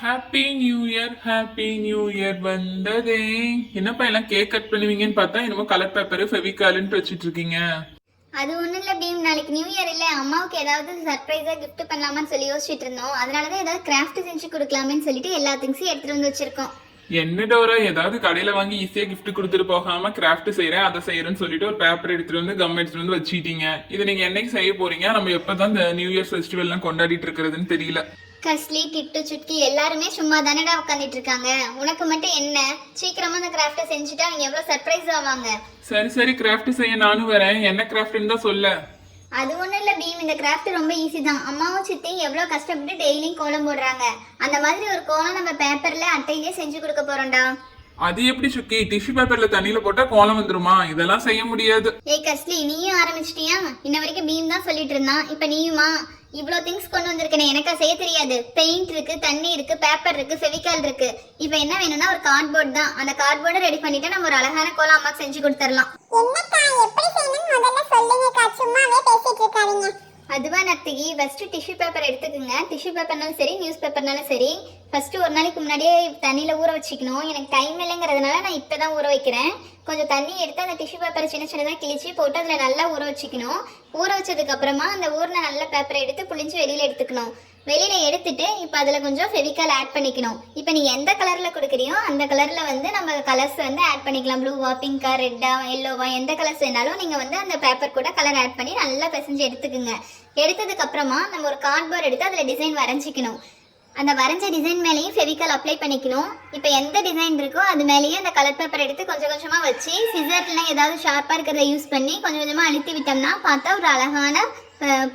Happy new year happy new year வந்ததே. என்னப்பா எல்லாம் கேக் கட் பண்ணுவீங்கன்னு பார்த்தா என்னமோ கலர் பேப்பர் ஃபெவிகால்னு வச்சிட்டு இருக்கீங்க. அது ஒன்றும் இல்லை பீம், நாளைக்கு நியூ இயர் இல்லை, அம்மாவுக்கு ஏதாவது சர்ப்ரைஸாக கிஃப்ட் பண்ணலாமான்னு சொல்லி யோசிச்சுட்டு இருந்தோம். அதனால தான் ஏதாவது கிராஃப்ட் செஞ்சு கொடுக்கலாமேன்னு சொல்லிட்டு எல்லா திங்ஸையும் எடுத்துகிட்டு வந்து வச்சிருக்கோம். என்ன டோரா, ஏதாவது கடையில வாங்கி ஈஸியா கிஃப்ட் கொடுத்துட்டு போகாம கிராஃப்ட் செய்யறேன் அதை செய்யறேன்னு சொல்லிட்டு ஒரு பேப்பர் எடுத்துட்டு வந்து கம் எடுத்துட்டு வந்து வச்சுட்டீங்க. இதை நீங்க என்னைக்கு செய்ய போறீங்க? நம்ம எப்பதான் இந்த நியூ இயர் ஃபெஸ்டிவல் எல்லாம் கொண்டாடிட்டு இருக்கிறதுன்னு தெரியல. கஸ்லி, டிட்டு, சுட்கி எல்லாருமே சும்மா தானடா உட்காந்துட்டு இருக்காங்க. உனக்கு மட்டும் என்ன? சீக்கிரமா அந்த கிராஃப்டை செஞ்சுட்டா அவங்க எவ்வளவு சர்ப்ரைஸ் ஆவாங்க. சரி சரி, கிராஃப்ட் செய்ய நானும் வரேன். என்ன கிராஃப்ட்னு தான் சொல்ல. அது ஒன்றும் இல்லை பீம், இந்த கிராஃப்ட் ரொம்ப ஈஸி தான். அம்மாவும் சித்தியும் எவ்வளோ கஷ்டப்பட்டு டெய்லியும் கோலம் போடுறாங்க. அந்த மாதிரி ஒரு கோலம் நம்ம பேப்பர்ல அட்டையிலே செஞ்சு கொடுக்க போறோம்டா. அது எப்படி சுக்கி? டிஷ்யூ பேப்பர்ல தண்ணியில போட்டா கோலம் வந்துருமா? இதெல்லாம் செய்ய முடியாது. ஏய் கஸ்லி, நீயும் ஆரம்பிச்சிட்டியா? இன்ன வரைக்கும் பீம் தான் சொல்லிட்டு இருந்தான், இப்ப நீயுமா? இவ்வளோ திங்ஸ் கொண்டு வந்திருக்கேன், எனக்கா செய்ய தெரியாது? பெயிண்ட் இருக்கு, தண்ணி இருக்கு, பேப்பர் இருக்கு, ஃபெவிகால் இருக்கு. இப்போ என்ன வேணும்னா ஒரு கார்ட்போர்ட் தான். அந்த கார்ட்போர்டை ரெடி பண்ணிட்டு நம்ம ஒரு அழகான கோலம் அம்மாக்கு செஞ்சு கொடுத்துடலாம். என்னக்கா எப்படி செய்யணும்னு முதல்ல சொல்லுங்கக்கா, சும்மாவே பேசிட்டு இருக்காதீங்க. அதுவா நர்த்தகி, ஃபர்ஸ்ட் டிஷ்யூ பேப்பர் எடுத்துக்கோங்க. டிஷ்யூ பேப்பர்னாலும் சரி, நியூஸ் பேப்பர்னாலும் சரி, ஃபர்ஸ்ட் ஒரு நாளைக்கு முன்னாடியே தண்ணியில ஊற வச்சுக்கணும். எனக்கு டைம் இல்லைங்கிறதுனால நான் இப்பதான் ஊற வைக்கிறேன். கொஞ்சம் தண்ணி எடுத்து அந்த டிஷ்யூ பேப்பரை சின்ன சின்னதாக கிழிச்சு போட்டு அதில் நல்லா ஊற வச்சுக்கணும். ஊற வச்சதுக்கு அப்புறமா அந்த ஊறின நல்ல பேப்பரை எடுத்து புளிஞ்சு வெளியில எடுத்துக்கணும். வெளியில எடுத்துட்டு இப்போ அதில் கொஞ்சம் ஃபெவிகால் ஆட் பண்ணிக்கணும். இப்போ நீ எந்த கலரில் கொடுக்குறியோ அந்த கலரில் வந்து நம்ம கலர்ஸ் வந்து ஆட் பண்ணிக்கலாம். ப்ளூவா, பிங்கா, ரெட்டா, எல்லோவா, எந்த கலர்ஸ் வேணாலும் நீங்கள் வந்து அந்த பேப்பர் கூட கலர் ஆட் பண்ணி நல்லா பிசைஞ்சு எடுத்துக்குங்க. எடுத்ததுக்கு அப்புறமா நம்ம ஒரு கார்ட்போர்ட் எடுத்து அதில் டிசைன் வரைஞ்சிக்கணும். அந்த வரைஞ்ச டிசைன் மேலேயும் ஃபெவிகால் அப்ளை பண்ணிக்கணும். இப்போ எந்த டிசைன் இருக்கோ அது மேலேயே அந்த கலர் பேப்பர் எடுத்து கொஞ்சம் கொஞ்சமாக வச்சு சிசர்லாம் ஏதாவது ஷார்ப்பாக இருக்கிறத யூஸ் பண்ணி கொஞ்சம் கொஞ்சமாக அழுத்தி விட்டோம்னா பார்த்தா ஒரு அழகான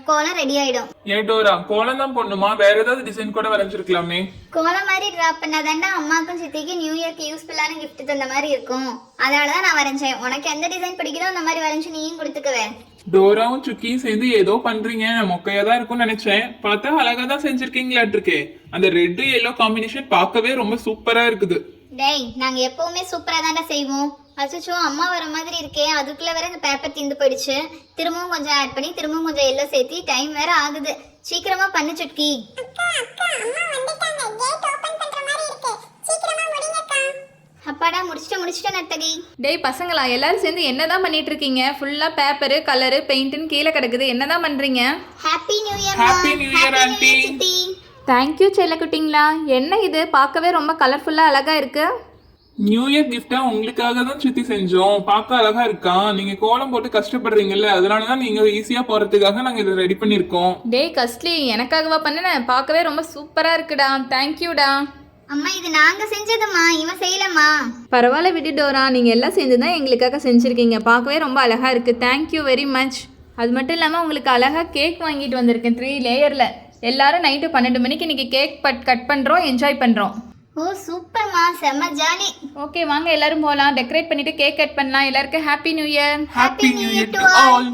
கோலம் ரெடி ஆயிடும். ஏடோரா, கோலம் தான் பண்ணுமா? வேற ஏதாவது டிசைன் கூட வரைஞ்சிருக்கலாமே. கோலம் மாதிரி டிரா பண்ணாதாண்டா அம்மாக்கும் சித்திக்கு நியூ இயர்க்கு யூஸ்ஃபுல்லான கிஃப்ட் தந்த மாதிரி இருக்கும். அதனால தான் நான் வரைஞ்சேன். உனக்கு எந்த டிசைன் பிடிக்குதோ அந்த மாதிரி வரைஞ்சு நீயும் கொடுத்துக்குவேன். டோராவும் சுக்கியும் சேர்ந்து ஏதோ பண்றீங்க. மொக்கையா தான் இருக்கும்னு நினைச்சேன். பார்த்தா அழகா தான் செஞ்சிருக்கீங்களாட்டு இருக்கே. அந்த ரெட் எல்லோ காம்பினேஷன் பார்க்கவே ரொம்ப சூப்பரா இருக்குது. டேய், நாங்க எப்பவுமே சூப்பரா தாண்டா செய்வோம். அச்சோ, அம்மா வர மாதிரி இருக்கே, அதுக்குள்ள வேற இந்த பேப்பர் தீந்து போயிடுச்சு. திரும்பவும் கொஞ்சம் ஆட் பண்ணி திரும்பவும் கொஞ்சம் எல்லோ சேர்த்தி டைம் வேற ஆகுது. சீக்கிரமா பண்ணு சுட்கி. அக்கா அக்கா, அம்மா வந்துட்டாங்க. கேட் ஓபன் பண்ற மாதிரி இருக்கு. சீக்கிரமா முடிங்கக்கா. அப்பாடா, முடிச்சிட்டேன் நர்த்தகி. டேய் பசங்களா, எல்லாரும் சேர்ந்து என்னதான் பண்ணிட்டு இருக்கீங்க? ஃபுல்லா பேப்பரு, கலரு, பெயிண்ட்னு கீழே கிடக்குது. என்னதான் பண்றீங்க? Happy new year. Happy New Year, aunty. சித்தி. தேங்க்யூ செல்லக்குட்டிங்களா. என்ன இது பார்க்கவே ரொம்ப கலர்ஃபுல்லாக அழகாக இருக்கு. நியூ இயர் கிஃப்டா உங்களுக்காக தான் சுத்தி செஞ்சோம். பார்க்க அழகா இருக்கா? நீங்க கோலம் போட்டு கஷ்டப்படுறீங்கல்ல, அதனாலதான் நீங்க ஈஸியா போறதுக்காக நாங்க இதை ரெடி பண்ணிருக்கோம். டேய் கஸ்லி, எனக்காகவா பண்ணினேன்? பார்க்கவே ரொம்ப சூப்பராக இருக்குடா. தேங்க்யூடா. அம்மா, இது நாங்க செஞ்சதுமா, இவன் செய்யலம்மா. பரவாயில்ல விடு டோரா, நீங்கள் எல்லாம் சேர்ந்து தான் எங்களுக்காக செஞ்சுருக்கீங்க. பார்க்கவே ரொம்ப அழகாக இருக்குது. Thank you very much. அது மட்டும் இல்லாமல் உங்களுக்கு அழகாக கேக் வாங்கிட்டு வந்திருக்கேன் 3 லேயரில். எல்லாரும் நைட்டு 12 மணிக்கு இன்றைக்கி கேக் கட் பண்ணுறோம், என்ஜாய் பண்ணுறோம். ஓ சூப்பர்மா, செம்ம ஜாலி. ஓகே வாங்க எல்லாரும் போகலாம். டெக்கரேட் பண்ணிவிட்டு கேக் கட் பண்ணலாம். எல்லாருக்கும் happy new year. Happy New Year to all.